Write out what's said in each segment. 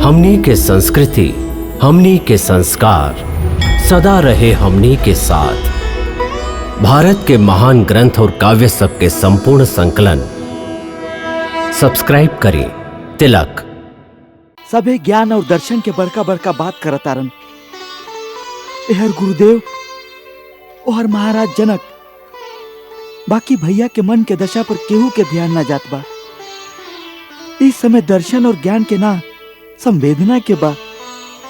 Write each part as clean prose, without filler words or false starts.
हमनी के संस्कृति, हमनी के संस्कार सदा रहे हमनी के साथ। भारत के महान ग्रंथ और काव्य सब के संपूर्ण संकलन सब्सक्राइब करें तिलक। सभे ज्ञान और दर्शन के बड़का बड़का बात करतारन। एहर गुरुदेव और महाराज जनक, बाकी भैया के मन के दशा पर केहू के ध्यान ना जात बा। इस समय दर्शन और ज्ञान के ना संवेदना के बा।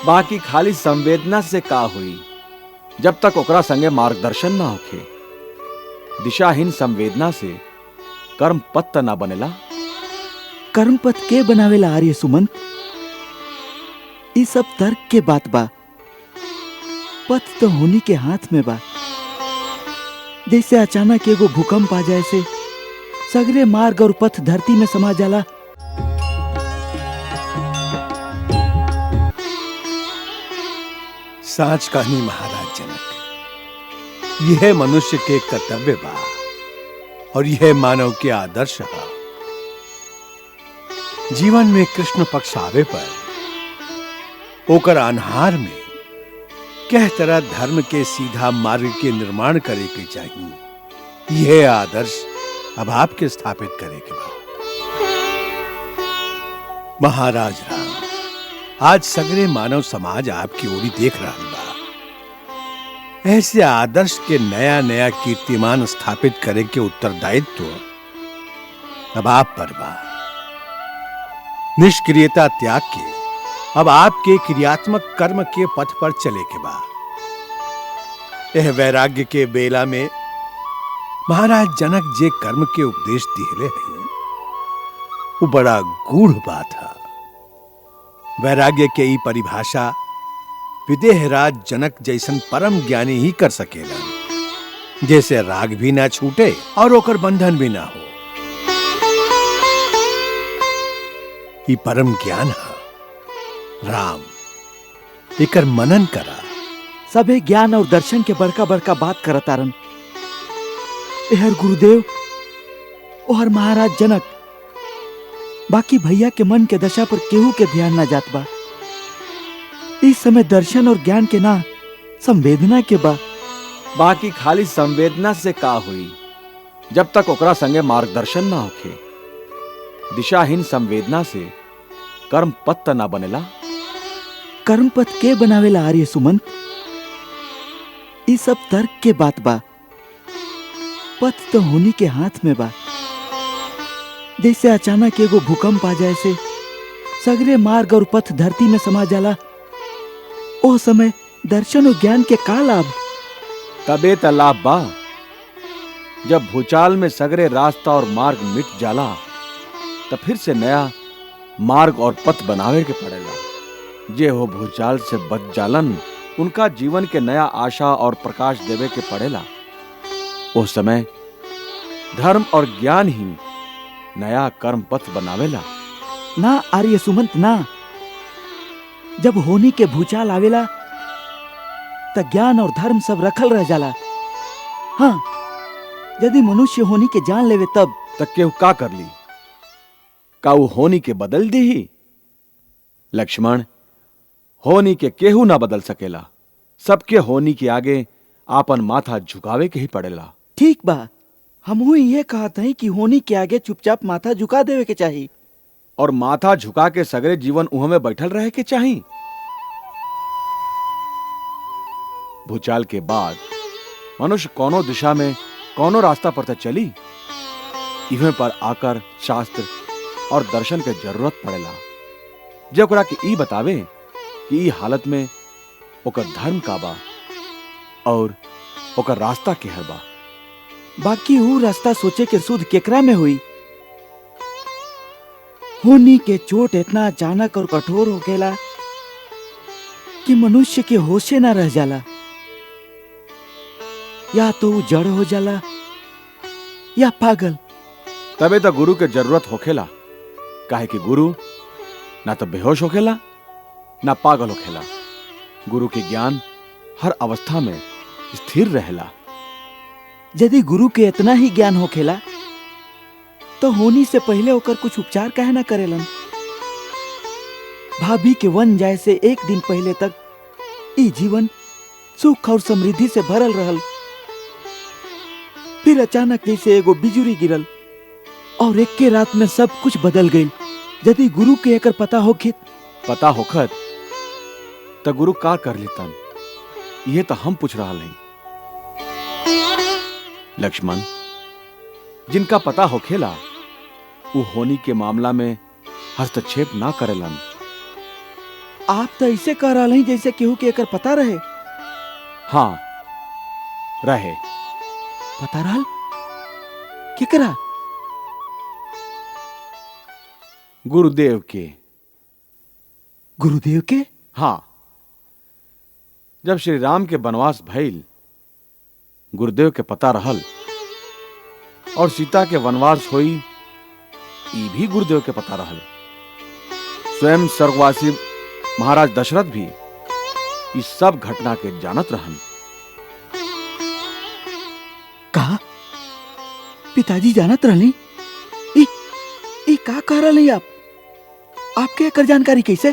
बाकी खाली संवेदना से का हुई जब तक ओकरा संगे मार्गदर्शन ना होखे। दिशाहीन संवेदना से कर्म पथ ना बनेला। कर्म पथ के बनावेला आर्य सुमंत? इस सब तर्क के बात बा। पथ तो होनी के हाथ में बा। जैसे अचानक एगो भूकंप आ जाए से सगरे मार्ग और पथ धरती में समा जाला। साच कहनी महाराज जनक, यह मनुष्य के कर्तव्य बा और यह मानव के आदर्श बा। जीवन में कृष्ण पक्ष आवे पर ओकर अनहार में कह तरह धर्म के सीधा मार्ग के निर्माण करे के चाहिए। यह आदर्श अब आपके स्थापित करे के बा। महाराज राम, आज सगरे मानव समाज आपकी ओरी देख रहा बा। ऐसे आदर्श के नया नया कीर्तिमान स्थापित करे के उत्तरदायित्व अब आप पर बा। निष्क्रियता त्याग के अब आपके क्रियात्मक कर्म के पथ पर चले के बा। यह वैराग्य के बेला में महाराज जनक जे कर्म के उपदेश दिले हैं वो बड़ा गूढ़ बात है। वैराग्य के ई परिभाषा विदेहराज जनक जैसन परम ज्ञानी ही कर सकेला, जैसे राग भी ना छूटे और ओकर बंधन भी ना हो। ई परम ज्ञान है। राम, एकर मनन करा। सभे ज्ञान और दर्शन के बड़का बड़का बात करतारन। एहर गुरुदेव और महाराज जनक, बाकी भैया के मन के दशा पर केहू के ध्यान ना जात बा। इस समय दर्शन और ज्ञान के ना संवेदना के बा। बाकी खाली संवेदना से का हुई जब तक ओकरा संगे मार्गदर्शन ना होखे। दिशाहीन संवेदना से कर्म पथ ना बनेला। कर्म पथ के बनावेला आर्य सुमंत? इस सब तर्क के बात बा। पथ तो होनी के हाथ में बा। जैसे अचानक एगो भूकंप आ जाए से सगरे मार्ग और पथ धरती में समा जाला। ओ समय दर्शन और ज्ञान के का लाभ? तबे त लाभ बा जब भूचाल में सगरे रास्ता और मार्ग मिट जाला, तब फिर से नया मार्ग और पथ बनावे के पड़ेला। जे हो भूचाल से बच जालन, उनका जीवन के नया आशा और प्रकाश देवे के पड़ेला। उस समय धर्म और ज्ञान ही नया कर्म पथ बनावेला। ना आर्य सुमंत ना। जब होनी के भूचाल आवेला त ज्ञान और धर्म सब रखल रह जाला। हाँ, यदि मनुष्य होनी के जान लेवे तब तक केहू का कर ली? का वो होनी के बदल दी ही? लक्ष्मण, होनी के केहू ना बदल सकेला। सबके होनी के आगे आपन माथा झुकावे के ही पड़ेला। ठीक बा, हमहू ये कहत हई कि होनी के आगे चुपचाप माथा झुका देवे के चाहिए। और माथा झुका के सगरे जीवन उह में बैठल रहे के चाहिए। भूचाल के बाद मनुष्य कोनो दिशा में कोनो रास्ता पर तो चली। इवे पर आकर शास्त्र और दर्शन के जरूरत पड़ेला, जो ओकरा के ई बतावे कि ई हालत में ओकर धर्म का बा और ओकर रास्ता केहर बा। बाकी वो रास्ता सोचे के सुध केकरा में हुई? होनी के चोट इतना अचानक और कठोर हो गेला कि मनुष्य के होशे ना रह जाला। या तो वो जड़ हो जाला या पागल। तबे तो गुरु के जरूरत होखेला। काहे कि गुरु ना तो बेहोश होखेला ना पागल होखेला। गुरु के ज्ञान हर अवस्था में स्थिर रहेला। यदि गुरु के इतना ही ज्ञान होखेला तो होनी से पहले होकर कुछ उपचार काहे ना करेलन? भाभी के वन जाए से एक दिन पहले तक ई जीवन सुख और समृद्धि से भरल रहल। फिर अचानक जैसे एगो बिजुरी गिरल और एक के रात में सब कुछ बदल गई। यदि गुरु के एकर पता होखित पता होखत त गुरु का कर लेतन, ये तो हम पूछ रहा नहीं। लक्ष्मण, जिनका पता होखेला वो होनी के मामला में हस्तक्षेप ना करेलन। आप तो ऐसे कह रहा नहीं जैसे केहू के एकर पता रहे। हाँ रहे। पता रहल केकरा? गुरुदेव के। गुरुदेव के? हाँ, जब श्री राम के वनवास भइल गुरुदेव के पता रहल, और सीता के वनवास होई ई भी गुरुदेव के पता रहल। स्वयं स्वर्गवासी महाराज दशरथ भी इस सब घटना के जानत रहन। कहा पिताजी जानत रहली? ई का कह रही आप? आपके एकर जानकारी कैसे?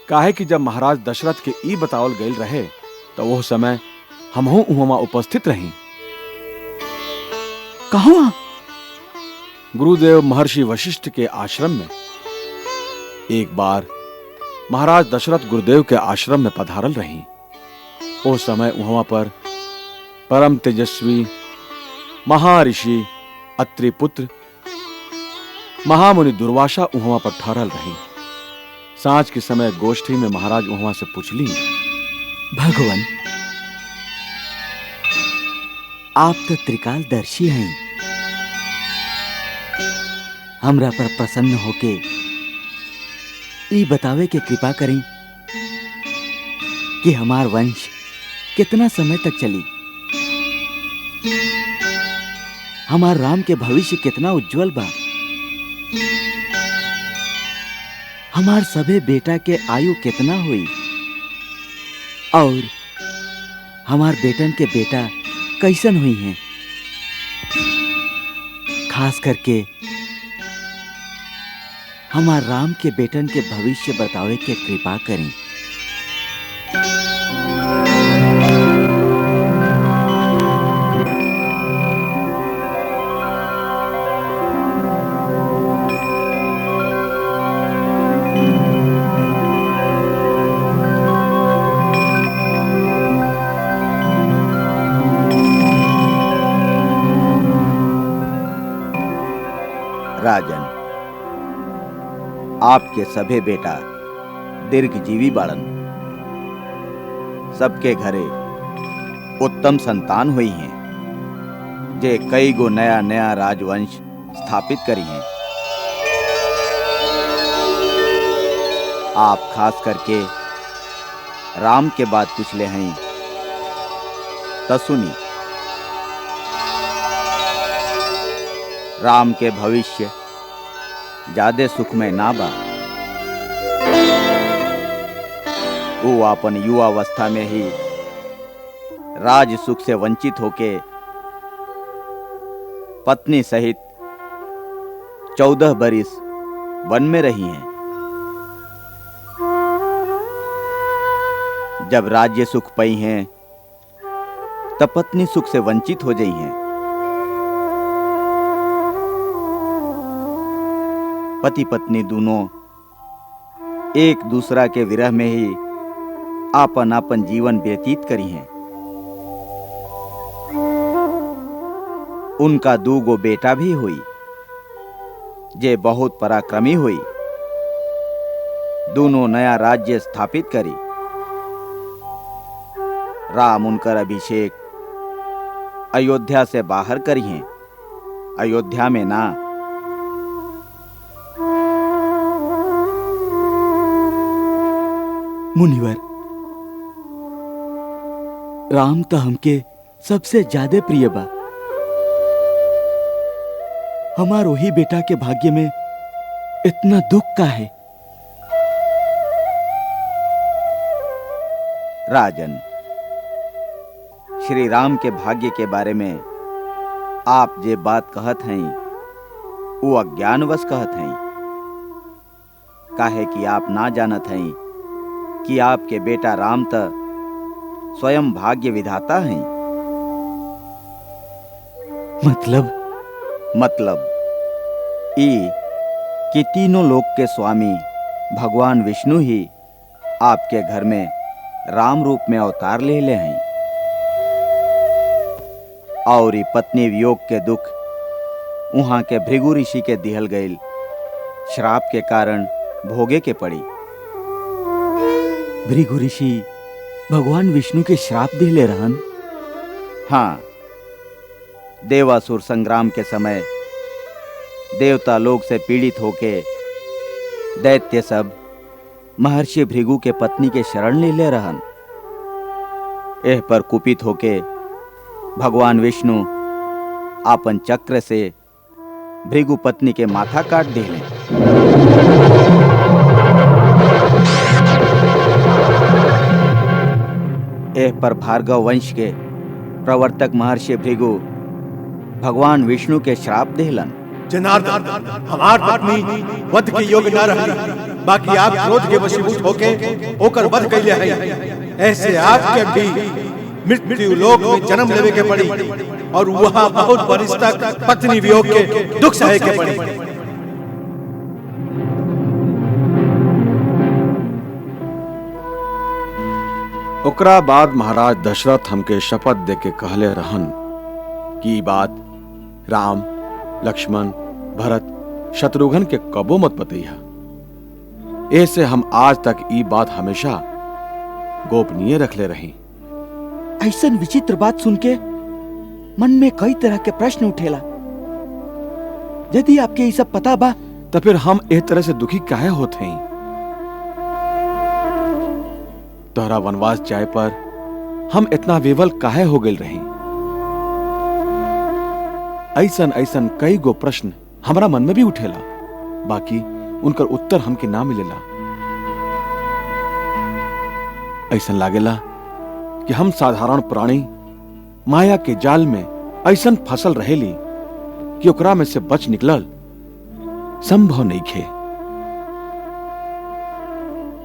काहे कि जब महाराज दशरथ के ई बतावल गईल रहे तो वो समय हमहू उहमा उपस्थित रही। कहाँ? गुरुदेव महर्षि वशिष्ठ के आश्रम में। एक बार महाराज दशरथ गुरुदेव के आश्रम में पधारल रही। उस समय वहां पर परम तेजस्वी महर्षि अत्रि पुत्र महामुनि दुर्वासा वहां पर ठहरल रही। सांझ के समय गोष्ठी में महाराज वहां से पूछली, भगवान आप तो त्रिकालदर्शी हैं, हमरा पर प्रसन्न होके ई बतावे के कृपा करें कि हमार वंश कितना समय तक चली, हमार राम के भविष्य कितना उज्जवल बा, हमार सभे बेटा के आयु कितना हुई, और हमार बेटन के बेटा कैसन हुई हैं। खास करके हमार राम के बेटन के भविष्य बतावे के कृपा करें। राजन, आपके सभे बेटा दीर्घजीवी बाड़न, सबके घरे उत्तम संतान हुई हैं, जे कई गो नया नया राजवंश स्थापित करी हैं। आप खास करके राम के बात पूछले हैं तो सुनी। राम के भविष्य ज्यादा सुखमय ना बा। वो अपन युवावस्था में ही राज सुख से वंचित होके पत्नी सहित 14 बरिस वन में रही हैं। जब राज्य सुख पाई हैं तब पत्नी सुख से वंचित हो गई हैं। पति पत्नी दोनों एक दूसरा के विरह में ही आपन आपन जीवन व्यतीत करी हैं। उनका 2 गो बेटा भी हुई, जे बहुत पराक्रमी हुई। दोनों नया राज्य स्थापित करी। राम उनकर अभिषेक अयोध्या से बाहर करी हैं, अयोध्या में ना। मुनिवर, राम तो हमके सबसे ज्यादा प्रिय बा। हमार वही बेटा के भाग्य में इतना दुख का है। राजन, श्री राम के भाग्य के बारे में आप जे बात कहत हैं वो अज्ञानवश कहत हैं। काहे कि आप ना जानत हैं कि आपके बेटा राम त स्वयं भाग्य विधाता हैं। मतलब ई कि तीनों लोक के स्वामी भगवान विष्णु ही आपके घर में राम रूप में अवतार ले ले हैं और ई पत्नी वियोग के दुख वहां के भृगु ऋषि के दिहल गईल श्राप के कारण भोगे के पड़ी। भृगु ऋषि भगवान विष्णु के श्राप दिले रहन। हाँ, देवासुर संग्राम के समय देवता लोग से पीड़ित होके दैत्य सब महर्षि भृगु के पत्नी के शरण ले ले रहन। एह पर कुपित होके भगवान विष्णु आपन चक्र से भृगु पत्नी के माथा काट दिले। एह पर भार्गव वंश के प्रवर्तक महर्षि भृगु भगवान विष्णु के श्राप दिलन। जनार्दन, हमार पत्नी वध के योग्य न रही, बाकी आप क्रोध के वशीभूत होके ओकर वध कैले हैं। ऐसे आपके भी मृत्यु लोक में जन्म लेवे के पड़ी और वहां बहुत बरिस तक पत्नी वियोग के दुख सहे के पड़ी। ओकरा बाद महाराज दशरथ हमके शपथ दे के कहले रहन कि ई बात राम, लक्ष्मण, भरत, शत्रुघ्न के कबो मत बतैया। ऐसे हम आज तक ई बात हमेशा गोपनीय रखले रही। ऐसन विचित्र बात सुन के मन में कई तरह के प्रश्न उठेला। यदि आपके ये सब पता बा तो फिर हम एह तरह से दुखी काहे होते हैं? तोहरा वनवास जाए पर हम इतना विवल काहे हो गए रही? ऐसन ऐसन कई गो प्रश्न हमारा मन में भी उठेला, बाकी उनकर उत्तर हमके ना मिलेला। ऐसन लागेला कि हम साधारण प्राणी माया के जाल में ऐसन फसल रहेली कि ओकरा में से बच निकलल संभव नहीं खे।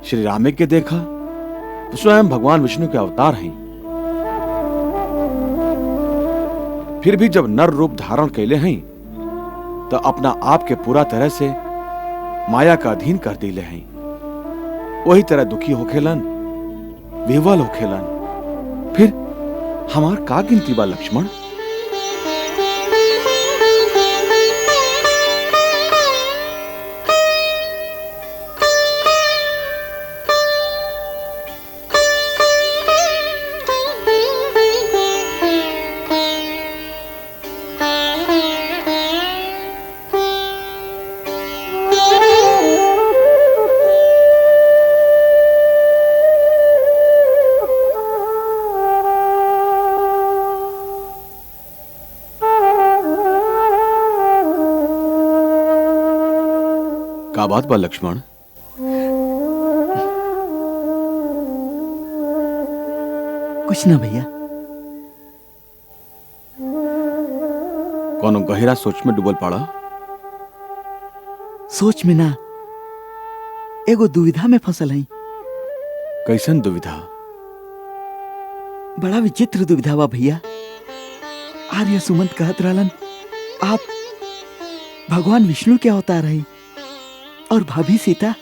श्री रामे के देखा तो स्वयं भगवान विष्णु के अवतार हैं, फिर भी जब नर रूप धारण कैले हैं तो अपना आप के पूरा तरह से माया का अधीन कर दिले हैं। वही तरह दुखी होखेलन, विवल होखेलन। फिर हमार का गिनती बा लक्ष्मण? का बात बा लक्ष्मण? कुछ ना भैया। कौनो गहरा सोच में डूबल पड़ा? सोच में ना, एगो दुविधा में फसल है। कैसन दुविधा? बड़ा विचित्र दुविधा बा भैया। आर्य सुमंत कहत रहलन आप भगवान विष्णु के अवतार हैं और भाभी सीता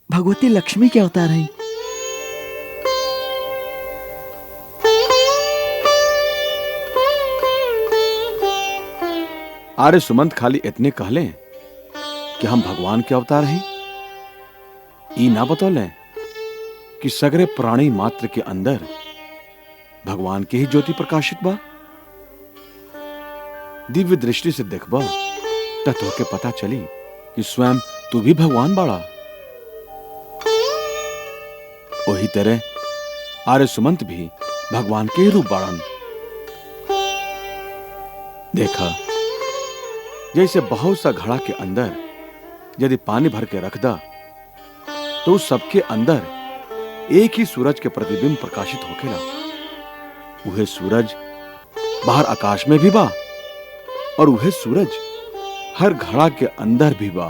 भगवती लक्ष्मी के अवतार हैं। आर्य सुमंत खाली इतने कहले कि हम भगवान के अवतार हैं, ई ना बतौले कि सगरे प्राणी मात्र के अंदर भगवान के ही ज्योति प्रकाशित बा। दिव्य दृष्टि से देखबा तो तोहके पता चली कि स्वयं तू भी भगवान बाड़ा। वही तरह आर्य सुमंत भी भगवान के ही रूप बाड़न। देखा, जैसे बहुत सा घड़ा के अंदर यदि पानी भर के रख दा तो उस सबके अंदर एक ही सूरज के प्रतिबिंब प्रकाशित होकेला। वह सूरज बाहर आकाश में भी बा और वह सूरज हर घड़ा के अंदर भी बा।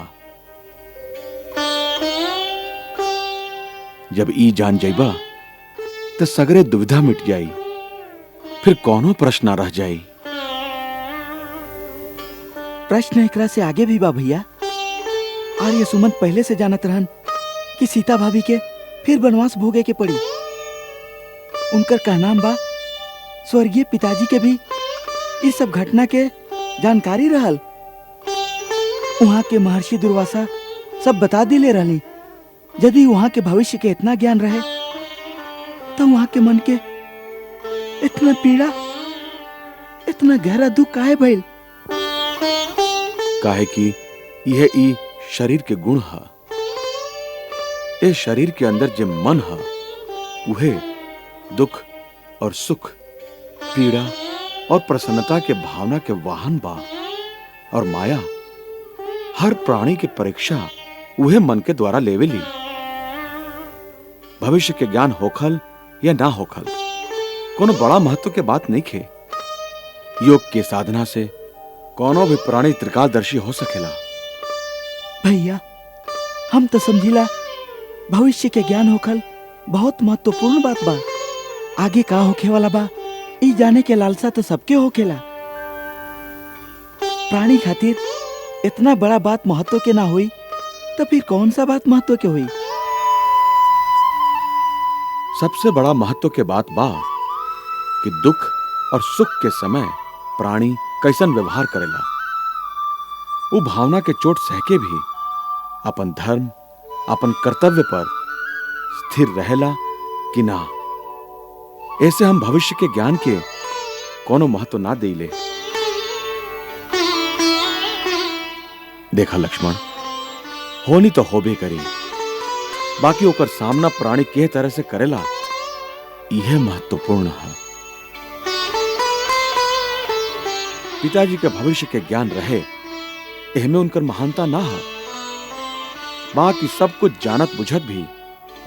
जब ई जान जाइबा तो सगरे दुविधा मिट जाई, फिर कौनो प्रश्न ना रह जाई। प्रश्न एकरा से आगे भी बा भैया। आर्य सुमंत पहले से जानत रहन कि सीता भाभी के फिर वनवास भोगे के पड़ी। उनकर कहनाम बा स्वर्गीय पिताजी के भी इस सब घटना के जानकारी रहल। वहां के महर्षि दुर्वासा सब बता दिले रहली। यदि वहां के भविष्य के इतना ज्ञान रहे तो वहां के मन के इतना पीड़ा, इतना गहरा दुख काहे भइल? काहे कि यह ई शरीर के गुण है। ए शरीर के अंदर जो मन है उहे दुख और सुख, पीड़ा और प्रसन्नता के भावना के वाहन बा। और माया हर प्राणी की परीक्षा उहे मन के द्वारा लेवेली। भविष्य के ज्ञान होखल या ना होखल कोनो बड़ा महत्व के बात नहीं खे। योग के साधना से कोनो भी प्राणी त्रिकालदर्शी हो सकेला। भैया हम तो समझिला भविष्य के ज्ञान होखल बहुत महत्वपूर्ण बात बा। आगे का होखे वाला बा ई जाने के लालसा तो सबके होखेला। प्राणी खातिर इतना बड़ा बात महत्व के ना हुई तो फिर कौन सा बात महत्व के हुई? सबसे बड़ा महत्व के बात बा कि दुख और सुख के समय प्राणी कैसन व्यवहार करेला। वो भावना के चोट सहके भी अपन धर्म, अपन कर्तव्य पर स्थिर रहेला कि ना। ऐसे हम भविष्य के ज्ञान के कोनो महत्व ना देले। देखा लक्ष्मण, होनी तो होबे करी, बाकी ओकर सामना प्राणी के तरह से करेला यह महत्वपूर्ण है। पिताजी के भविष्य के ज्ञान रहे एहमे उनकर महानता ना है। बाकी सब कुछ जानत बुझत भी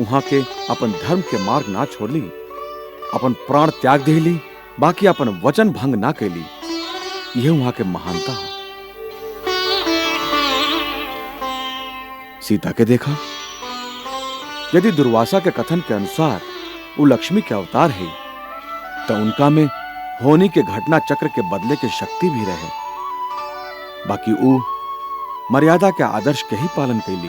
वहां के अपन धर्म के मार्ग ना छोड़ली, अपन प्राण त्याग देली, बाकी अपन वचन भंग ना कैली। यह वहां के महानता है। सीता के देखा, यदि दुर्वासा के कथन के अनुसार वो लक्ष्मी के अवतार है तो उनका में होनी के घटना चक्र के बदले के शक्ति भी रहे। बाकी वो मर्यादा के आदर्श के ही पालन कैली।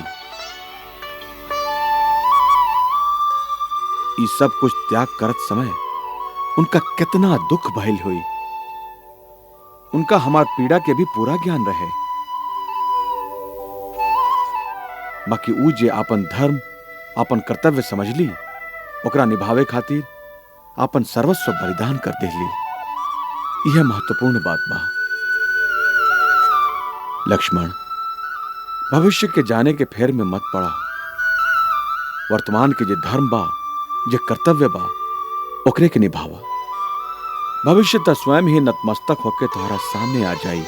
ये सब कुछ त्याग करत समय उनका कितना दुख भइल हुई। उनका हमार पीड़ा के भी पूरा ज्ञान रहे। बाकी ऊ जे अपन धर्म, अपन कर्तव्य समझली, ओकरा निभावे खातिर अपन सर्वस्व बलिदान कर देली। यह महत्वपूर्ण बात बा। लक्ष्मण, भविष्य के जाने के फेर में मत पड़ा। वर्तमान के जे धर्म बा, जे कर्तव्य बा, ओकरे के निभावा। भविष्य तो स्वयं ही नतमस्तक होके तुम्हारा सामने आ जाई।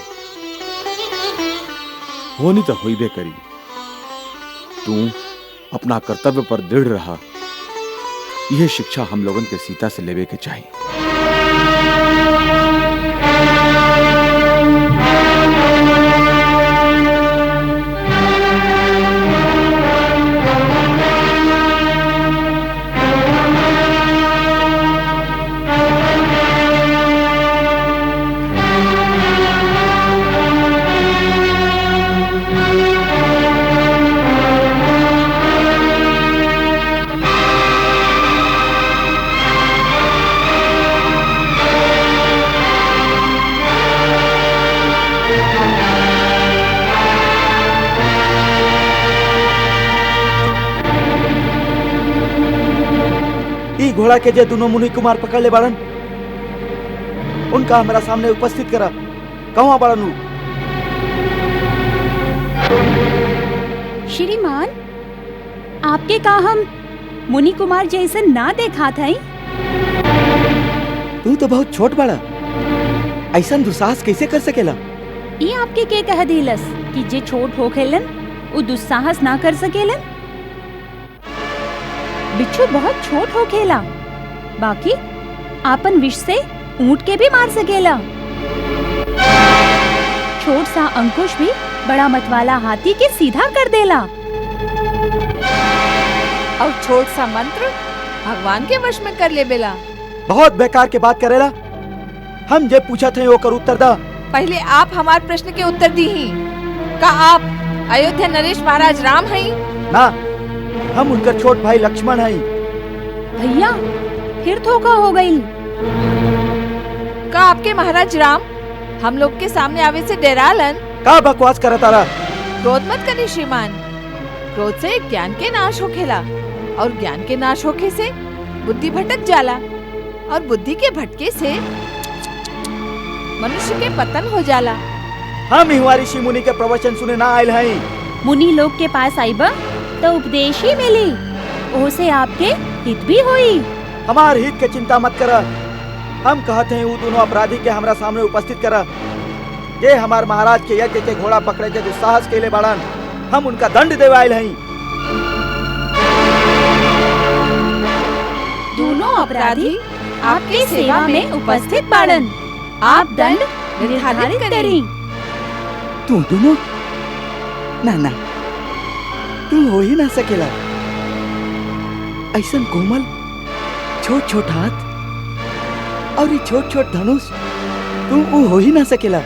होनी तो होइबे करी। तू अपना कर्तव्य पर दृढ़ रहा। यह शिक्षा हम लोगन के सीता से लेवे के चाहिए। घोड़ा के जे दोनों मुनि कुमार पकड़ ले बाड़न, उनका हमारा सामने उपस्थित करा। कहवा बाड़न? श्रीमान, आपके का हम मुनि कुमार जैसे ना देखा था। तू तो बहुत छोट बाड़ा, ऐसा दुस्साहस कैसे कर सकेला? ये आपके के कह दिलस कि जे छोट हो खेलन वो दुस्साहस ना कर सकेलन। बिच्छू बहुत छोट हो खेला, बाकी आपन विष से ऊंट के भी मार सकेला। छोट सा अंकुश भी बड़ा मतवाला हाथी के सीधा कर देला। और छोट सा मंत्र भगवान के वश में कर ले बेला। बहुत बेकार के बात करेला। हम जे पूछा थे वो कर उत्तर दा। पहले आप हमारे प्रश्न के उत्तर दी ही। का आप अयोध्या नरेश महाराज राम हैं? ना, हम उनका छोट भाई लक्ष्मण हैं। भैया फिर धोखा हो गई। का आपके महाराज राम हम लोग के सामने आवे से डरालन? का बकवास करा तारा? क्रोध मत करिए श्रीमान। क्रोध से ज्ञान के नाश होखेला और ज्ञान के नाश होखे से बुद्धि भटक जाला और बुद्धि के भटके से मनुष्य के पतन हो जाला। हम हिवा ऋषि मुनि के प्रवचन सुने ना आयल हैं। मुनि लोग के पास आईबा तो उपदेश ही मिली, ओसे आपके हित भी हुई। हमार हित के चिंता मत करा। हम कहते हैं वो दोनों अपराधी के हमरा सामने उपस्थित करा। ये हमार महाराज के यज्ञ के घोड़ा पकड़े के दुस्साहस के लिए बाड़न। हम उनका दंड देवे आयल हैं। दोनों अपराधी आपके सेवा में उपस्थित बाड़न। आप दंड निर्धारित करें। तू दोनों ना ना, तू हो ही ना सकेला। ऐसन कोमल छोट छोट हाथ और ये छोट छोट धनुष, तू वो हो ही ना सकेला।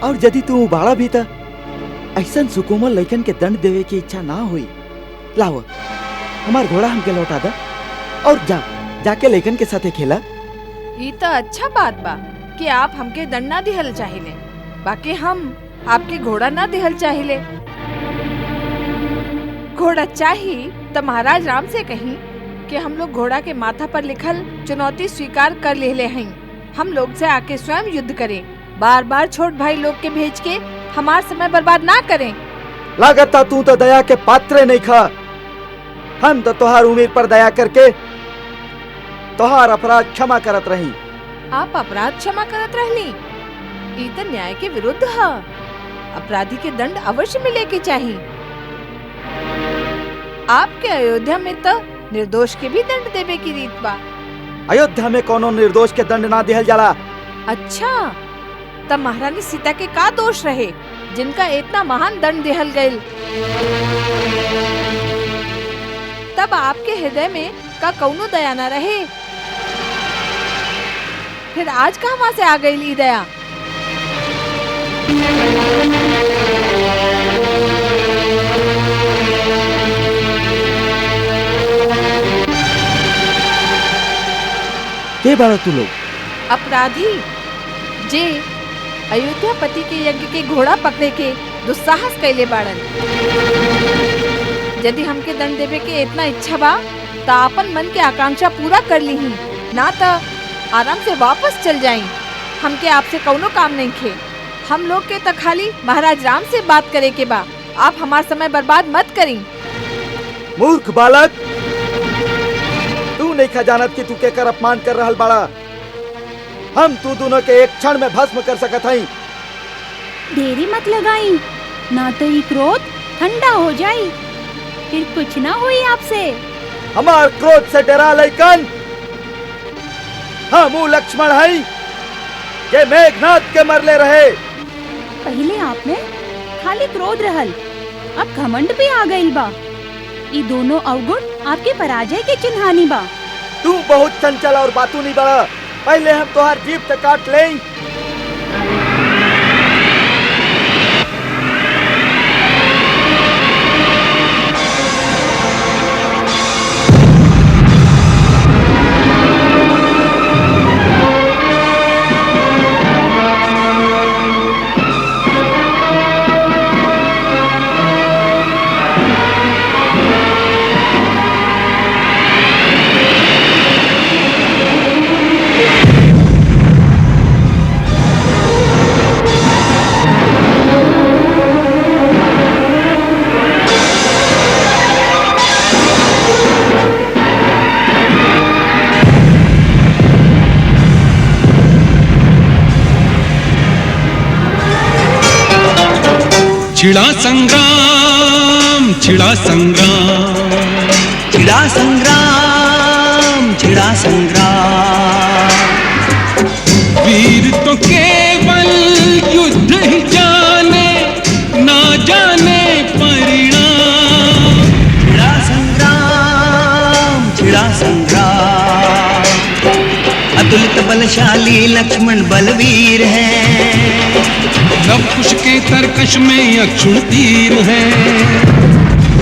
और यदि तू बाड़ा भी था, ऐसन सुकोमल लइकन के दंड देवे की इच्छा ना हुई। लाओ हमार घोड़ा हमके लौटा दा और जाके लइकन के साथे खेला। ये तो अच्छा बात बा कि आप हमके दंड ना दिहल चाहिए, बाकी हम आपके घोड़ा ना दिहल चाहिए। घोड़ा चाहिए तो महाराज राम से कहीं कि हम लोग घोड़ा के माथा पर लिखल चुनौती स्वीकार कर ले हैं। हम लोग से आके स्वयं युद्ध करें। बार बार छोट भाई लोग के भेज के हमार समय बर्बाद ना करें। लागता तू तो दया के पात्र नहीं खा। हम तो तोहार उम्मीद पर दया करके तोहार अपराध क्षमा करत रही। आप अपराध क्षमा करत रहली? ये तो न्याय के विरुद्ध है। अपराधी के दंड अवश्य मिले के चाहिए। आपके अयोध्या में तो निर्दोष के भी दंड देवे की रीत बा। अयोध्या में कोनो निर्दोष के दंड ना दिहल जाला। अच्छा, तब महारानी सीता के का दोष रहे जिनका इतना महान दंड दिहल गयल? तब आपके हृदय में का कौनो दया न रहे? फिर आज कहाँ से आ गई ली दया? के बाड़ा तू लोग? अपराधी जे अयोध्यापति के यज्ञ के घोड़ा पकड़े के दुस्साहस कैले बाड़न। यदि हमके दंड देवे के इतना इच्छा बा तो अपन मन के आकांक्षा पूरा कर ली, ना तो आराम से वापस चल जाई। हमके आपसे कौनो काम नहीं खे। हम लोग के तो खाली महाराज राम से बात करे के बा। आप हमारा समय बर्बाद मत करी। मूर्ख बालक, तू नहीं खजानत कि तू के कर अपमान कर रहल बाड़ा। हम तू दोनों के एक क्षण में भस्म कर सकत हई। देरी मत लगाई, ना तो ये क्रोध ठंडा हो जाई, फिर कुछ ना हुई आपसे। हमार क्रोध से डरा लइकन। हम लक्ष्मण हई के मेघनाद के मरले रहे। पहले आप में खाली क्रोध रहल, अब घमंड भी आ गई बा। ये दोनों अवगुण आपके पराजय के चिन्हानी बा। तू बहुत चंचल और बातू नहीं बड़ा। पहले हम तोहार जीभ से काट लें। छिड़ा संग्राम, छिड़ा संग्राम, छिड़ा संग्राम, छिड़ा संग्राम। वीर तो केवल युद्ध ही जाने, ना जाने परिणाम। बलशाली लक्ष्मण बलवीर है। लव कुश के तरकश में अक्षुण तीर है।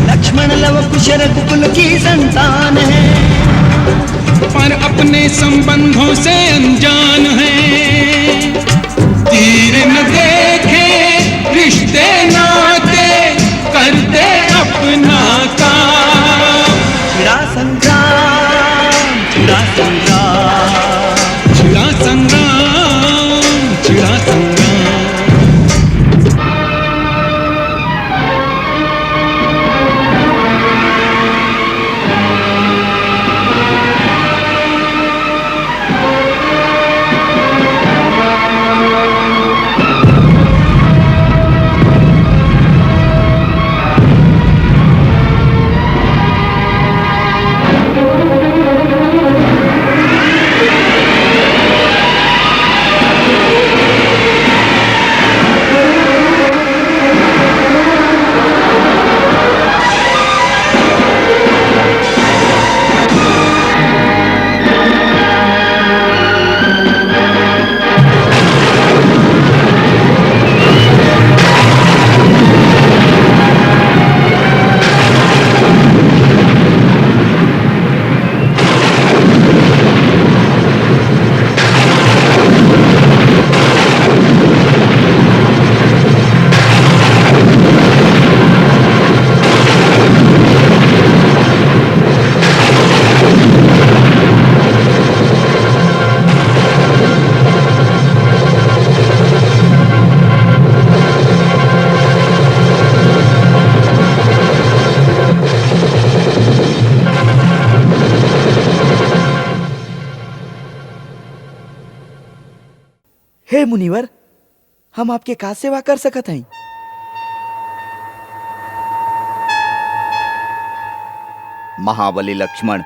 लक्ष्मण लव कुश रघुकुल की संतान है, पर अपने संबंधों से अनजान है। तीर न देखे रिश्ते नाते करते अपना काम। छिड़ा संग्राम छिड़ा संग्राम छिड़ा संग्राम छिड़ा संग्राम। हे मुनिवर, हम आपके का सेवा कर सकत हई? महाबली लक्ष्मण,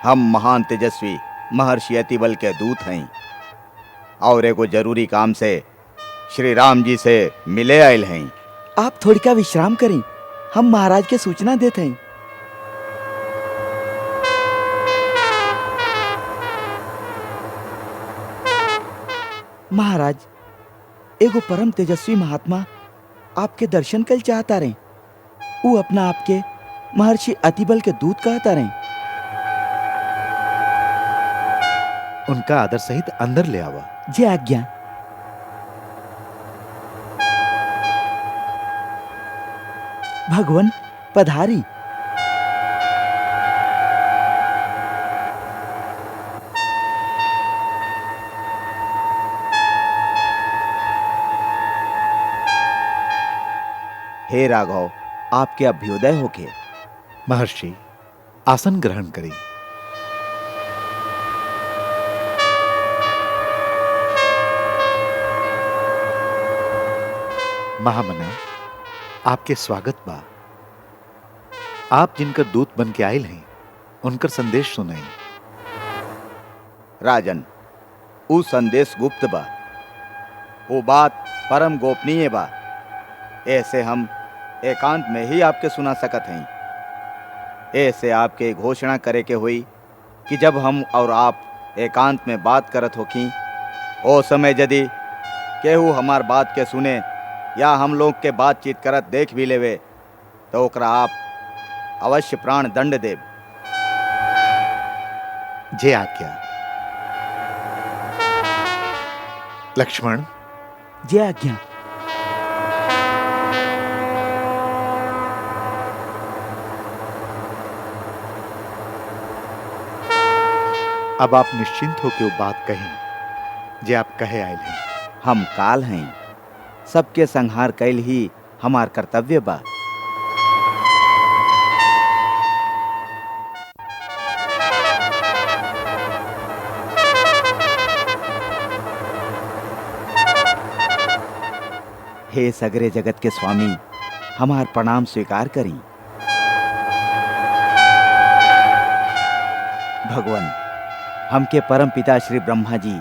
हम महान तेजस्वी महर्षि अतिबल के दूत हैं और एगो जरूरी काम से श्री राम जी से मिले आयल हैं। आप थोड़ी का विश्राम करें, हम महाराज के सूचना देते हैं। महाराज, एगो परम तेजस्वी महात्मा आपके दर्शन कल चाहता रहे। वो अपना आपके महर्षि अतिबल के दूत कहता रहे। उनका आदर सहित अंदर ले आवा। जे आज्ञा। भगवान पधारी। हे राघव, आपके अभ्युदय होके। महर्षि, आसन ग्रहण करें। महामना, आपके स्वागत बा। आप जिनकर दूत बन के आयल हैं, उनकर संदेश सुनाई। राजन, ऊ संदेश गुप्त बा, वो बात परम गोपनीय बा। ऐसे हम एकांत में ही आपके सुना सकत हैं। ऐसे आपके घोषणा करे के हुई कि जब हम और आप एकांत में बात करत होखी, ओ समय यदि केहू हमार बात के सुने या हम लोग के बातचीत करत देख भी लेवे तो ओकरा आप अवश्य प्राण दंड देव। जे आज्ञा। लक्ष्मण। जे आज्ञा। अब आप निश्चिंत होकर वो बात कहें जे आप कहे आए हैं। हम काल हैं, सबके संहार कैल ही हमार कर्तव्य बा। हे सगरे जगत के स्वामी, हमार प्रणाम स्वीकार करी। भगवान, हमके परम पिता श्री ब्रह्मा जी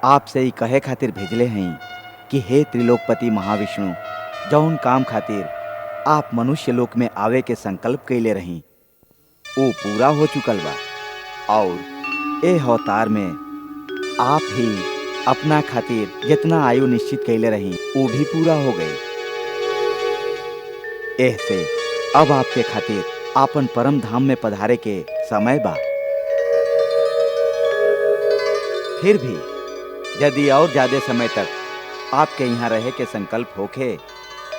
आपसे ही कहे खातिर भेजले हैं कि हे त्रिलोकपति महाविष्णु, जौन काम खातिर आप मनुष्य लोक में आवे के संकल्प कैले रही वो पूरा हो चुकल बा और ए अवतार में आप ही अपना खातिर जितना आयु निश्चित कैले रही वो भी पूरा हो गए। ऐसे अब आपके खातिर आपन परम धाम में पधारे के समय बा। फिर भी यदि और ज्यादा समय तक आपके यहाँ रहे के संकल्प होखे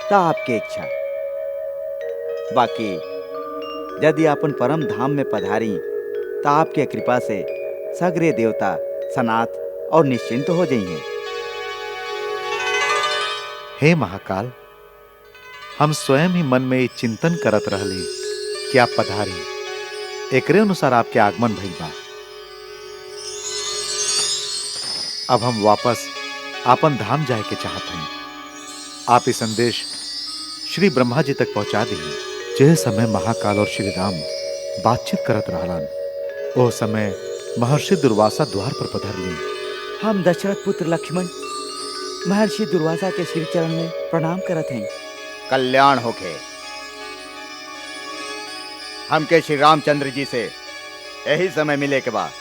तो आपके इच्छा। बाकी यदि आपन परम धाम में पधारी तो आपके कृपा से सगरे देवता सनात और निश्चिंत हो जाइए। हे महाकाल, हम स्वयं ही मन में चिंतन करत रहली कि आप पधारी, एकरे अनुसार आपके आगमन भइल बा। अब हम वापस आपन धाम जाए के चाहत हई। आप ये संदेश श्री ब्रह्मा जी तक पहुंचा दी। जे समय महाकाल और श्री राम बातचीत करत रहलन, ओ समय महर्षि दुर्वासा द्वार पर पधरली। हम दशरथ पुत्र लक्ष्मण महर्षि दुर्वासा के श्री चरण में प्रणाम करत हैं। कल्याण होके। हमके श्री रामचंद्र जी से यही समय मिले के बाद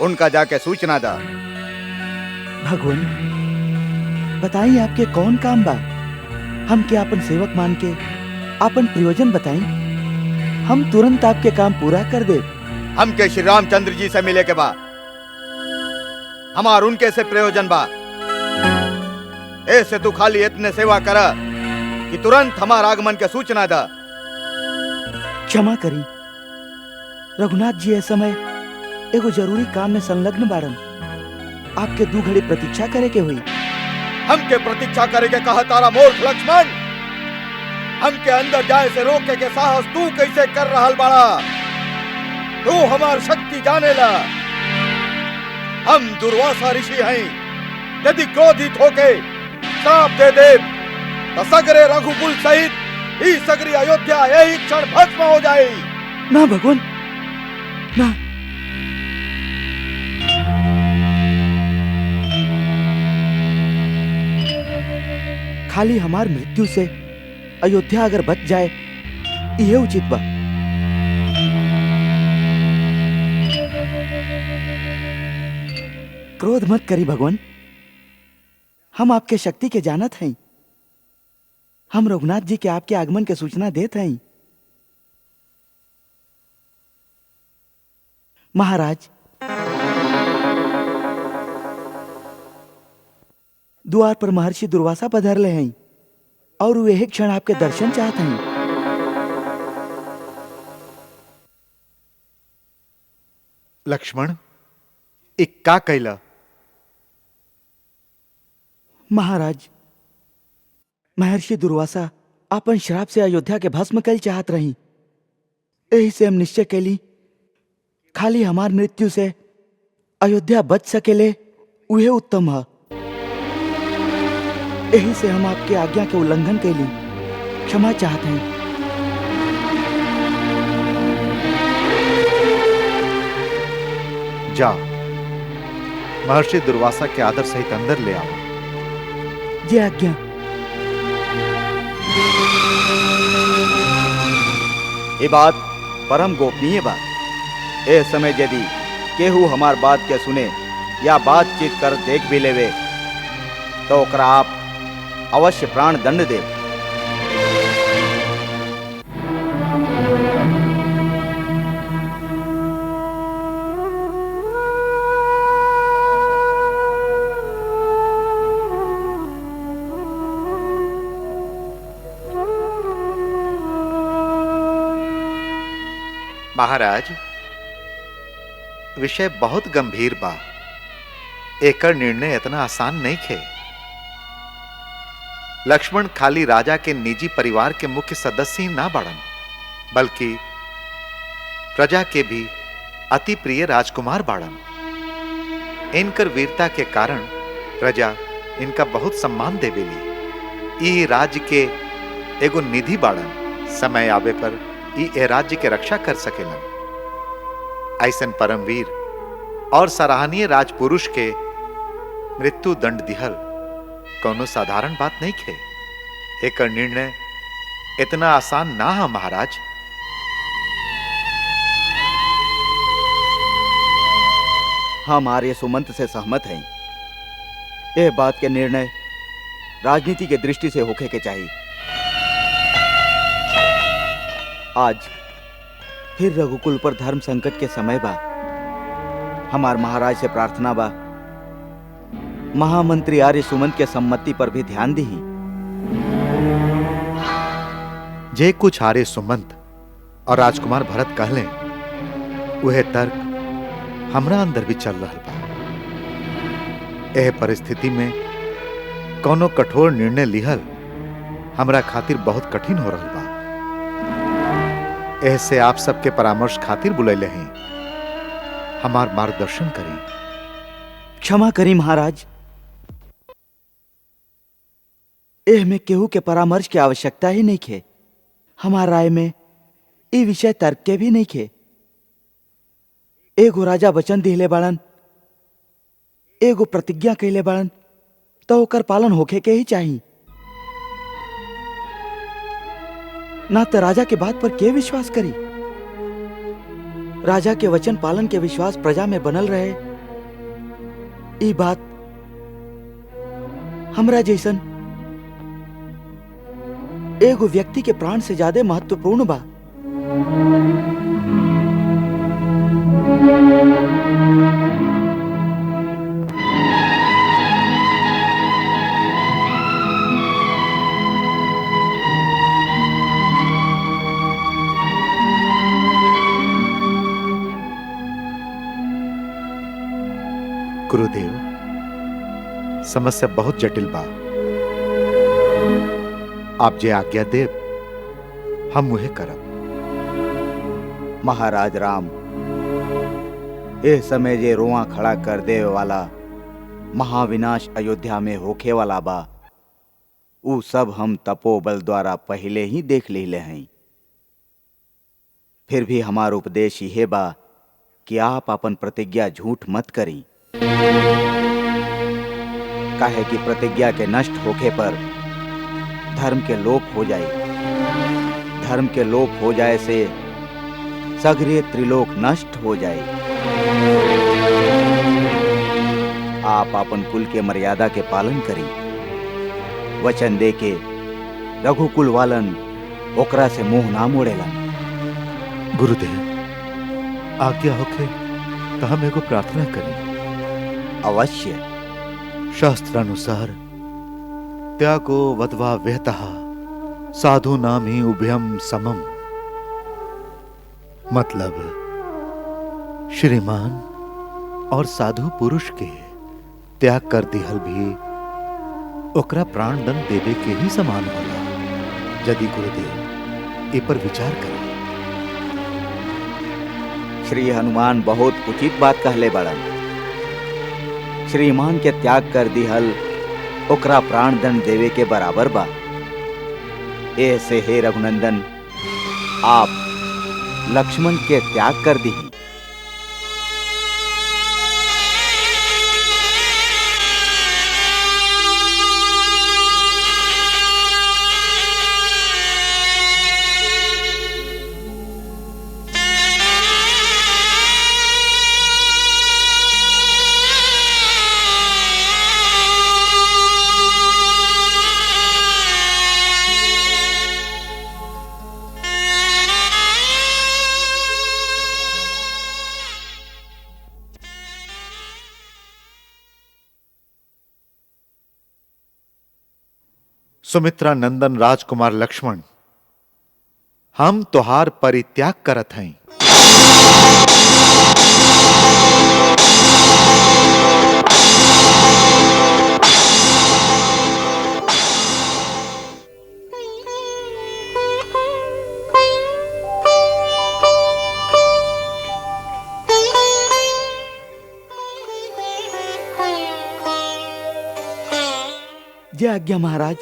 उनका जाके सूचना दा। भगवान बताइए आपके कौन काम बा। हम के आपन सेवक मान के आपन प्रयोजन बताई, हम तुरंत आपके काम पूरा कर दे। हमके श्री रामचंद्र जी से मिले के बाद हमार उनके से प्रयोजन बा। ऐसे तू खाली इतने सेवा करा कि तुरंत हमार आगमन के सूचना दा। क्षमा करी रघुनाथ जी, इस समय एगो जरूरी काम में संलग्न बारन। आपके 2 घड़ी प्रतीक्षा करे के हुई। हमके प्रतीक्षा करे के कहा तारा मूर्ख लक्ष्मण। हमके अंदर जाए से रोके के साहस तू कैसे कर रहल बाड़ा? तू हमार शक्ति जाने ला। हम दुर्वासा ऋषि हैं। यदि क्रोधित होके श्राप दे दे तो सगरे रघुकुल सहित ही सगरी अयोध्या यही क्षण भस्म हो जाए। ना भगवान ना। खाली हमार मृत्यु से अयोध्या अगर बच जाए यह उचित बा। क्रोध मत करी भगवान, हम आपके शक्ति के जानत हैं। हम रघुनाथ जी के आपके आगमन के सूचना देत हैं। महाराज, द्वार पर महर्षि दुर्वासा पधारले हैं और वे एक क्षण आपके दर्शन चाहते हैं। लक्ष्मण, इक्का कैला। महाराज, महर्षि दुर्वासा अपन श्राप से अयोध्या के भस्म कल चाहत रही। यही से हम निश्चय कैली खाली हमार मृत्यु से अयोध्या बच सकेले उहे उत्तम है। यही से हम आपके आज्ञा के उल्लंघन कैली, क्षमा चाहते हैं। जा, महर्षि दुर्वासा के आदर सहित अंदर ले आओ। जी आज्ञा। ये बात परम गोपनीय बात। ए समय यदि केहू हमार बात के सुने या बातचीत कर देख भी लेवे तो ओकरा आप अवश्य प्राण दंड दे। महाराज, विषय बहुत गंभीर बा। एकर निर्णय इतना आसान नहीं खे। लक्ष्मण खाली राजा के निजी परिवार के मुख्य सदस्य ही ना बाड़न, बल्कि प्रजा के भी अति प्रिय राजकुमार बाड़न। इनकर वीरता के कारण प्रजा इनका बहुत सम्मान देवेली। ई राज्य के एगो निधि बाड़न। समय आवे पर ई राज्य के रक्षा कर सकेलन। ऐसन परमवीर और सराहनीय राजपुरुष के मृत्यु दंड दिहल कौनो साधारण बात नहीं खे। एकर निर्णय इतना आसान ना है महाराज। हम आर्य सुमंत से सहमत हैं। यह बात के निर्णय राजनीति के दृष्टि से होखे के चाहिए। आज फिर रघुकुल पर धर्म संकट के समय बा। हमार महाराज से प्रार्थना बा, महामंत्री आर्य सुमंत के सम्मति पर भी ध्यान दी। जे कुछ आर्य सुमंत और राजकुमार भरत कहले वह तर्क हमरा अंदर भी चल रहा बा। एह परिस्थिति में कोनो कठोर निर्णय लिहल हमरा खातिर बहुत कठिन हो रहा बा। ऐसे आप सबके परामर्श खातिर बुलैले हैं। हमार मार्गदर्शन करें। क्षमा करी महाराज, एह में केहू के परामर्श की आवश्यकता ही नहीं खे। हमार राय में ये विषय तर्क के भी नहीं खे। एगो राजा वचन दिले बाड़न, एगो प्रतिज्ञा कैले बाड़न, तो ओकर पालन होखे के ही चाहिए। ना तो राजा के बात पर के विश्वास करी। राजा के वचन पालन के विश्वास प्रजा में बनल रहे, ये बात हमरा जैसन एगो व्यक्ति के प्राण से ज्यादा महत्वपूर्ण बा। गुरुदेव, समस्या बहुत जटिल बा। आप जे आज्ञा देव हम वह करब। महाराज राम, इस समय जे रोआ खड़ा कर दे वाला महाविनाश अयोध्या में होखे वाला बा, ऊ सब हम तपोबल द्वारा पहले ही देख ले हैं। फिर भी हमार उपदेश यह बा कि आप अपन प्रतिज्ञा झूठ मत करी। काहे कि प्रतिज्ञा के नष्ट होखे पर धर्म के लोप हो जाए। धर्म के लोप हो जाए से सगरे त्रिलोक नष्ट हो जाए। आप अपन कुल के मर्यादा के पालन करी। वचन दे के रघुकुल वालन ओकरा से मुंह ना मोड़ेलन। गुरुदेव, आज्ञा होखे तो हम एगो प्रार्थना करें। अवश्य। शास्त्रानुसार त्यागो वधवा व्यतः साधु नामी उभयम समम। मतलब श्रीमान और साधु पुरुष के त्याग कर दिहल भी ओकरा प्राण दंड देवे के ही समान होला। यदि गुरुदेव ए पर विचार करें। श्री हनुमान बहुत उचित बात कहले बड़न। श्रीमान के त्याग कर दिहल ओकरा प्राण दंड देवे के बराबर बा। ऐसे हे रघुनंदन, आप लक्ष्मण के त्याग कर दी। सुमित्रा नंदन राजकुमार लक्ष्मण, हम तोहार परित्याग करत हैं। जय आज्ञा महाराज।